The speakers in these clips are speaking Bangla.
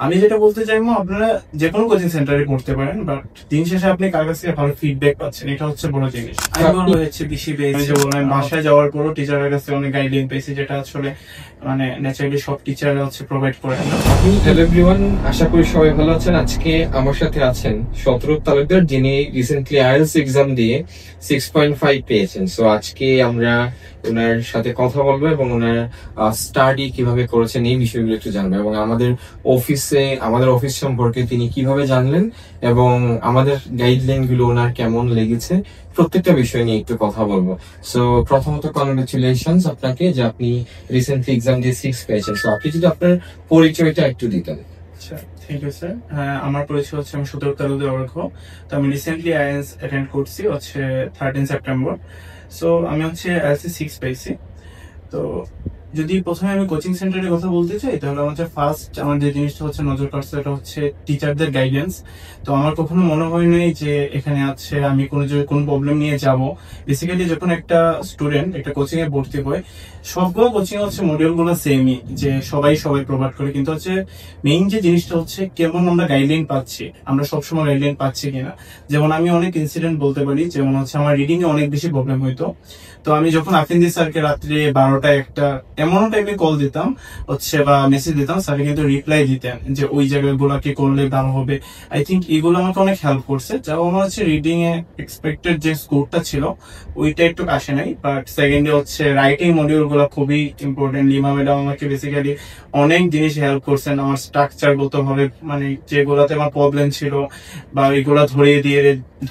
আমি যেটা বলতে চাইবো, আপনারা যে কোনো কোচিং সেন্টারে পড়তে পারেন, বাট দিন শেষে আপনি কার কাছ থেকে ভালো ফিডব্যাক পাচ্ছেন, এটা হচ্ছে বড় জিনিস। আমি বলবো হচ্ছে বেশি পেয়েছি, আমি যে বললাম বাসায় যাওয়ার পরও টিচারের কাছে অনেক গাইডলাইন পেয়েছি, যেটা আসলে মানে ন্যাচারালি সব টিচাররা হচ্ছে প্রোভাইড করেন না। হ্যালো এভরিওয়ান, আশা করি সবাই ভালো আছেন। আজকে আমার সাথে আছেন শতরূপ তালুকদার, যিনি রিসেন্টলি আইএলটিএস এক্সাম দিয়ে 6.5 পেয়েছেন। সো আজকে আমরা ওনার সাথে কথা বলবো এবং ওনার স্টাডি কিভাবে করেছেন এই বিষয়গুলো একটু জানবো, এবং আমাদের অফিস সম্পর্কে তিনি কিভাবে জানলেন এবং আমাদের গাইডলাইন গুলো ওনার কেমন লেগেছে, প্রত্যেকটা বিষয় নিয়ে একটু কথা বলবো। সো প্রথমত কনগ্রাচুলেশনস আপনাকে যে আপনি রিসেন্টলি এক্সাম দিয়ে 6 পেয়েছেন। সো আপনি যদি আপনার পরিচয়টা একটু দিতেন। আচ্ছা, থ্যাংক ইউ স্যার। আমার পরিচয় হচ্ছে, আমি শতরূপ তালুকদার অর্ঘ্য। তো আমি রিসেন্টলি আইএলটিএস অ্যাটেন্ড করছি হচ্ছে 13 সেপ্টেম্বর। সো আমি হচ্ছে আইএলটিএস 6 পেয়েছি। তো যদি প্রথমে আমি কোচিং সেন্টারের কথা বলতে চাই, তাহলে আমার ফার্স্ট আমার যে জিনিসটা হচ্ছে নজর কাটছে, সেটা হচ্ছে টিচারদের গাইডেন্স। তো আমার কখনো মনে হয় নাই যে এখানে আছে আমি কোনো প্রবলেম নিয়ে যাব। বেসিক্যালি যখন একটা স্টুডেন্ট একটা কোচিং এ ভর্তি হয়, সবগুলো কোচিং হচ্ছে মডিউল গুলো সেমই, যে সবাই প্রোভাইড করে, কিন্তু হচ্ছে মেইন যে জিনিসটা হচ্ছে কেমন আমরা গাইডলাইন পাচ্ছি, আমরা সবসময় গাইডলাইন পাচ্ছি কিনা। যেমন আমি অনেক ইনসিডেন্ট বলতে পারি, যেমন হচ্ছে আমার রিডিং এ অনেক বেশি প্রবলেম হইতো। তো আমি যখন আফিন্দি স্যারকে রাত্রে 12টায় একটা এমন টাইমে কল দিতাম হচ্ছে বা মেসেজ দিতাম, স্যার কিন্তু রিপ্লাই দিতেন যে ওই জায়গাগুলোকে করলে ভালো হবে। আই থিঙ্ক এগুলো আমাকে অনেক হেল্প করছে। যা আমার হচ্ছে রিডিং এ এক্সপেক্টেড যে স্কোরটা ছিল ওইটা একটু আসে নাই, বাট সেকেন্ডে হচ্ছে রাইটিং মডিউল গুলো খুবই ইম্পর্টেন্ট। লিমা ম্যাডাম আমাকে বেসিক্যালি অনেক জিনিস হেল্প করছেন, আমার স্ট্রাকচার গত ভাবে মানে যেগুলাতে আমার প্রবলেম ছিল বা এগুলা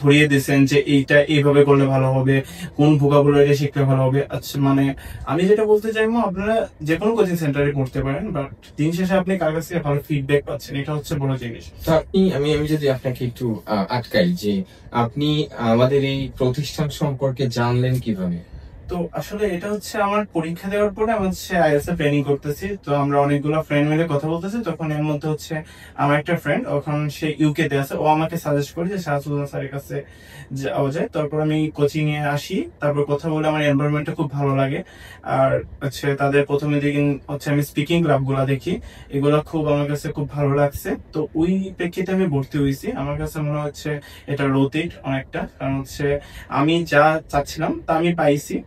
ধরিয়ে দিয়েছেন যে এইটা এইভাবে করলে ভালো হবে, কোন ভোকাবুলারি শিখলে ভালো হবে। আচ্ছা, মানে আমি যেটা বলতে চাইবো, আপনারা যে কোনো কোচিং সেন্টারে পড়তে পারেন, বাট দিন শেষে আপনি কার কাছ থেকে ভালো ফিডব্যাক পাচ্ছেন, এটা হচ্ছে বড় জিনিস। তো আমি যদি আপনাকে একটু আটকাই যে আপনি আমাদের এই প্রতিষ্ঠান সম্পর্কে জানলেন কিভাবে? তো আসলে এটা হচ্ছে আমার পরীক্ষা দেওয়ার পরে আমি হচ্ছে আইএলটিএস এ প্ল্যানিং করতেছি। তো আমরা অনেকগুলো ফ্রেন্ড মিলে কথা বলতেছি, তখন এর মধ্যে হচ্ছে আমার একটা ফ্রেন্ড, ওখান সে ইউকে তে আছে, ও আমাকে সাজেস্ট করে যে শাহসুলতান স্যারের কাছে যাওয়া যায়। তারপর আমি কোচিং এ আসি, তারপর কথা বলে আমার এনভায়রনমেন্টটা খুব ভালো লাগে। আর হচ্ছে তাদের প্রথমে দিন হচ্ছে আমি স্পিকিং ক্লাব গুলা দেখি, এগুলা খুব আমার কাছে খুব ভালো লাগছে। তো ওই প্রেক্ষিতে আমি ভর্তি হয়েছি। আমার কাছে মনে হচ্ছে এটা রোটেট অনেকটা, কারণ হচ্ছে আমি যা চাচ্ছিলাম তা আমি পাইছি।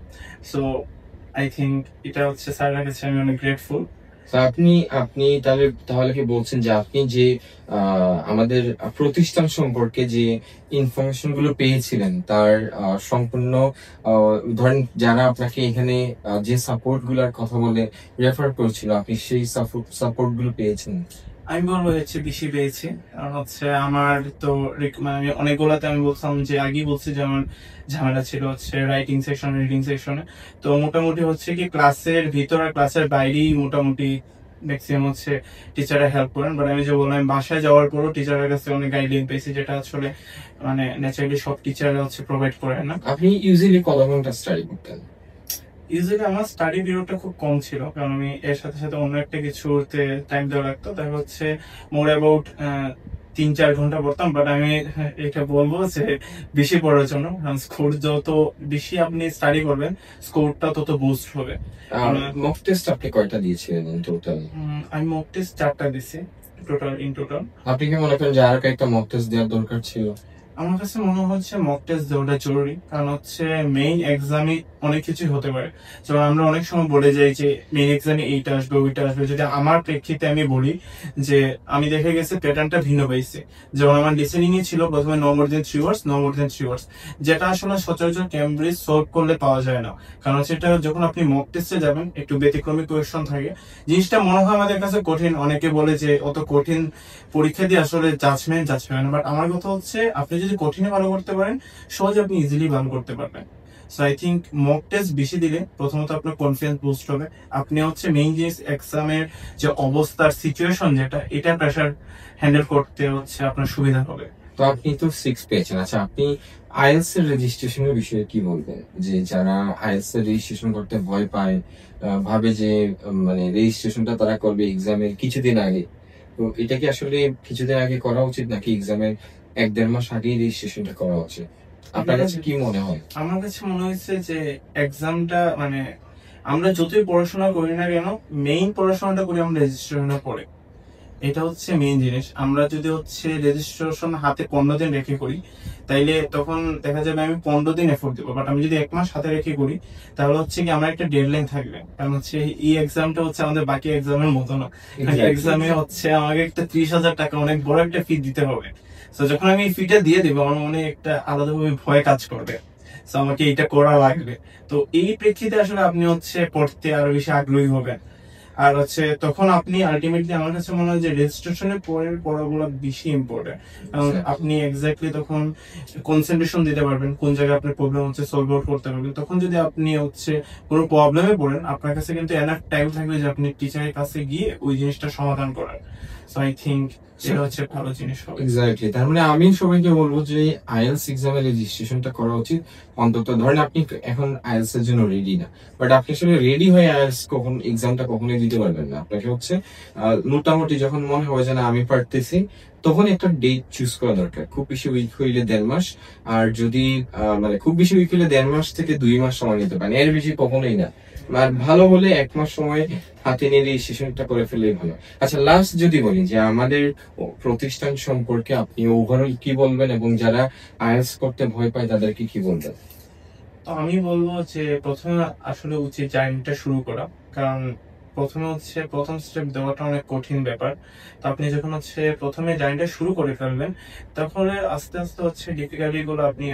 সো আই থিঙ্ক এটা হচ্ছে স্যারের কাছে আমি অনেক গ্রেটফুল। তো আপনি আপনি তাহলে তাহলে কি বলছেন যে আপনি যে আমাদের প্রতিষ্ঠান সম্পর্কে যে ইনফরমেশন গুলো পেয়েছিলেন তার সম্পূর্ণ ধরেন যারা আপনাকে এখানে যে সাপোর্ট গুলার কথা বলে রেফার করেছিল, আপনি সেই সাপোর্ট গুলো পেয়েছেন? আমি বলবো হচ্ছে বেশি পেয়েছি, কারণ হচ্ছে আমার তো মানে আমি অনেকগুলাতে আমি বলছিলাম যে আগেই বলছি যে আমার ঝামেলা ছিল হচ্ছে রাইটিং সেকশন, রিডিং সেকশনে। তো মোটামুটি হচ্ছে কি ক্লাসের ভিতর আর ক্লাসের বাইরেই মোটামুটি ম্যাক্সিমাম হচ্ছে টিচাররা হেল্প করেন। বাট আমি যে বললাম বাসায় যাওয়ার পরও টিচারের কাছে অনেক গাইডলাইন পেয়েছি, যেটা আসলে মানে ন্যাচারালি সব টিচাররা হচ্ছে প্রোভাইড করেন না। আপনি ইউজুয়ালি কত ঘন্টা স্টাডি করতেন? ইউজুয়ালি আমার স্টাডি পিরিয়ডটা খুব কম ছিল, কারণ আমি এর সাথে সাথে অন্য একটা কিছুতে টাইম দেওয়া লাগতো। তাই হচ্ছে মোর অ্যাবাউট 3-4 ঘন্টা পড়তাম। বাট আমি এটা বলবো যে বেশি পড়ার জন্য, কারণ স্কোর যত বেশি আপনি স্টাডি করবেন স্কোরটা তত বুস্ট হবে। মক টেস্ট আপনি কয়টা দিয়েছিলেন টোটাল? আমি মক টেস্ট 4টা দিছি টোটাল। আপনি কি মনে করেন যে আর একটা মক টেস্ট দেওয়ার দরকার ছিল? আমার কাছে মনে হচ্ছে মক টেস্ট দেওয়াটা জরুরি, কারণ হচ্ছে মেইন এক্সামে অনেক কিছুই হতে পারে। যেমন আমরা অনেক সময় বলে যাই যে মেইন এক্সামে এইটা আসবে ওইটা আসবে। যদি আমার প্রেক্ষিতে আমি বলি যে আমি দেখে গেছে প্যাটার্নটা ভিন্ন পাইছে। যেমন আমার লিসেনিং এ ছিল প্রথমে নো মোর দেন 3 ওয়ার্ডস, নো মোর দেন 3 ওয়ার্ডস, যেটা আসলে সচরাচর ক্যামব্রিজ সলভ করলে পাওয়া যায় না। কারণ সেটা যখন আপনি মক টেস্টে যাবেন একটু ব্যতিক্রমী কোয়েশ্চন থাকে, জিনিসটা মনে হয় আমাদের কাছে কঠিন। অনেকে বলে যে অত কঠিন পরীক্ষা দিয়ে আসলে জাজমেন্ট না। বাট আমার কথা হচ্ছে আপনি যদি কঠিনে ভালো করতে পারেন, সহজে আপনি ইজিলি ভালো করতে পারবেন। So I think mock test বেশি দিলে প্রথমত আপনার কনফিডেন্স বুস্ট হবে। আপনি হচ্ছে মেইন জিনিস এক্সামের যে অবস্থার সিচুয়েশন যেটা, এটা প্রেশার হ্যান্ডেল করতে হচ্ছে আপনার সুবিধা হবে। তো আপনি তো 6 পেয়েছেন। আচ্ছা, আপনি আইএলটিএস এর রেজিস্ট্রেশনের বিষয়ে কি বলবেন? যে যারা আইএলটিএস এর রেজিস্ট্রেশন করতে ভয় পায়, ভাবে যে মানে রেজিস্ট্রেশনটা তারা করবে এক্সামের কিছুদিন আগে, তো এটা কি আসলে কিছুদিন আগে করা উচিত নাকি এক্সামের 1-1.5 মাস আগেই রেজিস্ট্রেশনটা করা উচিত? আপনার কাছে কি মনে হয়? আমার কাছে মনে হয়েছে যে এক্সামটা মানে আমরা যতই পড়াশোনা করি না কেন, মেইন পড়াশোনাটা করি আমরা রেজিস্ট্রেশনের পরে। এটা হচ্ছে মেইন জিনিস। আমরা যদি হচ্ছে রেজিস্ট্রেশন হাতে 15 দিন রেখে করি, তাইলে তখন দেখা যাবে আমি 15 দিন এফোর্ট দেবো। বাট আমি যদি 1 মাস হাতে রেখে করি, তাহলে হচ্ছে কি আমার একটা ডেডলাইন থাকবে। কারণ হচ্ছে এই এক্সামটা হচ্ছে আমাদের বাকি এক্সামের মতো না। এক্সামে হচ্ছে আমাকে একটা 30,000 টাকা অনেক বড় একটা ফি দিতে হবে। তো যখন আমি ফিটা দিয়ে দেবো, আমার মনে একটা আলাদাভাবে ভয় কাজ করবে, তো আমাকে এটা করা লাগবে। তো এই প্রেক্ষিতে আসলে আপনি হচ্ছে পড়তে আরো বেশি আগ্রহী হবেন। আর হচ্ছে তখন আপনি আলটিমেটলি, আমার কাছে মনে হয় যে রেজিস্ট্রেশনের পরের পড়াগুলো বেশি ইম্পর্টেন্ট। কারণ আপনি এক্স্যাক্টলি তখন কনসেন্ট্রেশন দিতে পারবেন, কোন জায়গায় আপনার প্রবলেম হচ্ছে সলভ আউট করতে পারবেন। তখন যদি আপনি হচ্ছে কোনো প্রবলেমে পড়েন, আপনার কাছে কিন্তু এনাফ টাইম থাকবে যে আপনি টিচারের কাছে গিয়ে ওই জিনিসটা সমাধান করার। সো আই থিঙ্ক এটা হচ্ছে ভালো জিনিস হবে। এক্স্যাক্টলি, তার মানে আমি সবাইকে বলবো যে আইএলটিএস এক্সামের রেজিস্ট্রেশনটা করা উচিত। অন্তত ধরেন আপনি এখন আইএলটিএস এর জন্য রেডি না, বাট আপনি আসলে রেডি হয়ে আইএলটিএস এক্সামটা কখনোই দিতে পারবেন না। আপনাকে হচ্ছে মোটামুটি যখন মনে হয় যে না আমি পারতেছি, তখন একটা ডেট চুজ করা দরকার। খুব বেশি উইক হইলে 1.5 মাস, আর যদি মানে খুব বেশি উইক হইলে 1.5 মাস থেকে 2 মাস সময় নিতে পারেন, এর বেশি কখনোই না। আর ভালো হলে 1 মাস সময় হাতে নিয়ে রেজিস্ট্রেশনটা করে ফেললেই ভালো। আচ্ছা, লাস্ট যদি বলি যে আমাদের প্রতিষ্ঠান সম্পর্কে আপনি ওভারঅল কি বলবেন, এবং যারা আইএলটিএস করতে ভয় পায় তাদেরকে কি বলবেন? তো আমি বলবো যে প্রথমে আসলে উচিত জার্নিটা শুরু করা। কারণ প্রথমে হচ্ছে প্রথম স্টেপ দেওয়াটা অনেক কঠিন ব্যাপার। তো আপনি যখন হচ্ছে প্রথমে জার্নিটা শুরু করে ফেলবেন, তখন আস্তে আস্তে হচ্ছে ডিফিকাল্টি গুলো আপনি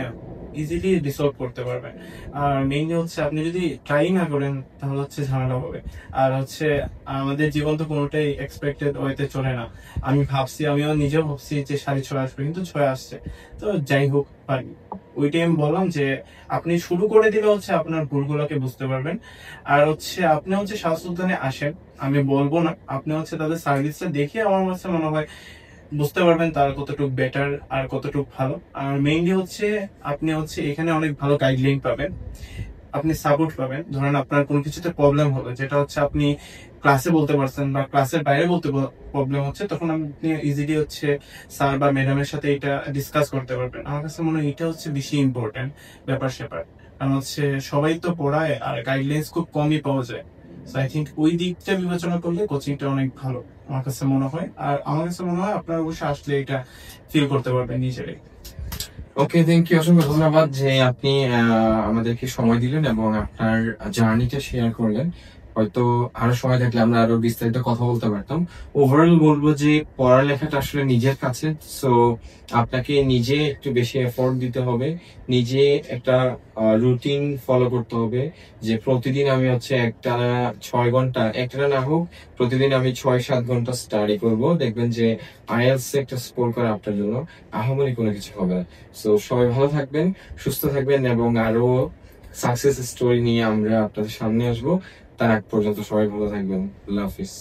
ইজিলি রিসলভ করতে পারবেন। আর মেইনলি হচ্ছে আপনি যদি ট্রাই না করেন, তাহলে হচ্ছে ঝামেলা হবে। আর হচ্ছে আমাদের জীবন তো কোনোটাই এক্সপেক্টেড ওয়েতে চলে না। আমিও নিজেও ভাবছি যে 6.5 আসবে, কিন্তু 6 আসছে। তো যাই হোক, পারি। ওইটাই আমি বললাম যে আপনি শুরু করে দিলে হচ্ছে আপনার ভুলগুলোকে বুঝতে পারবেন। আর হচ্ছে আপনি হচ্ছে স্বাস্থ্য উদ্যানে আসেন, আমি বলবো না, আপনি হচ্ছে তাদের সার্ভিসটা দেখে আমার কাছে মনে হয় বুঝতে পারবেন তার কতটুকু বেটার আর কতটুকু ভালো। আর মেইনলি হচ্ছে আপনি হচ্ছে এখানে অনেক ভালো গাইডলাইন পাবেন, আপনি সাপোর্ট পাবেন। ধরেন আপনার কোনো কিছুতে প্রবলেম হলো, যেটা হচ্ছে আপনি ক্লাসে বলতে পারছেন বা ক্লাসের বাইরে বলতে প্রবলেম হচ্ছে, তখন আপনি ইজিলি হচ্ছে স্যার বা ম্যাডামের সাথে এটা ডিসকাস করতে পারবেন। আমার কাছে মনে হয় এটা হচ্ছে বেশি ইম্পর্টেন্ট ব্যাপার স্যাপার। কারণ হচ্ছে সবাই তো পড়ায় আর গাইডলাইন্স খুব কমই পাওয়া যায়। সো আই থিঙ্ক ওই দিকটা বিবেচনা করলে কোচিংটা অনেক ভালো আমার কাছে মনে হয়। আর আমার কাছে মনে হয় আপনারা অবশ্যই আসলে এটা ফিল করতে পারবেন নিজেরাই। ওকে, থ্যাংক ইউ, অসংখ্য ধন্যবাদ যে আপনি আমাদেরকে সময় দিলেন এবং আপনার জার্নিটা শেয়ার করলেন। হয়তো আরো সময় থাকলে আমরা আরো বিস্তারিত কথা বলতে পারতাম। ওভারঅল বলবো যে পড়ালেখাটা আসলে নিজের কাছে, সো আপনাকে নিজে একটু বেশি এফোর্ট দিতে হবে, নিজে একটা রুটিন ফলো করতে হবে যে প্রতিদিন আমি হচ্ছে একটা 6 ঘন্টা, একটা না হোক প্রতিদিন আমি 6-7 ঘন্টা স্টাডি করব। দেখবেন যে আইএলটিএস একটা স্কোর করা আপনার জন্য আহামরি কোনো কিছু হবে না। সো সবাই ভালো থাকবেন, সুস্থ থাকবেন, এবং আরো সাকসেস স্টোরি নিয়ে আমরা আপনাদের সামনে আসবো। তার আগ পর্যন্ত সবাই ভালো থাকবেন। আল্লাহ হাফিজ।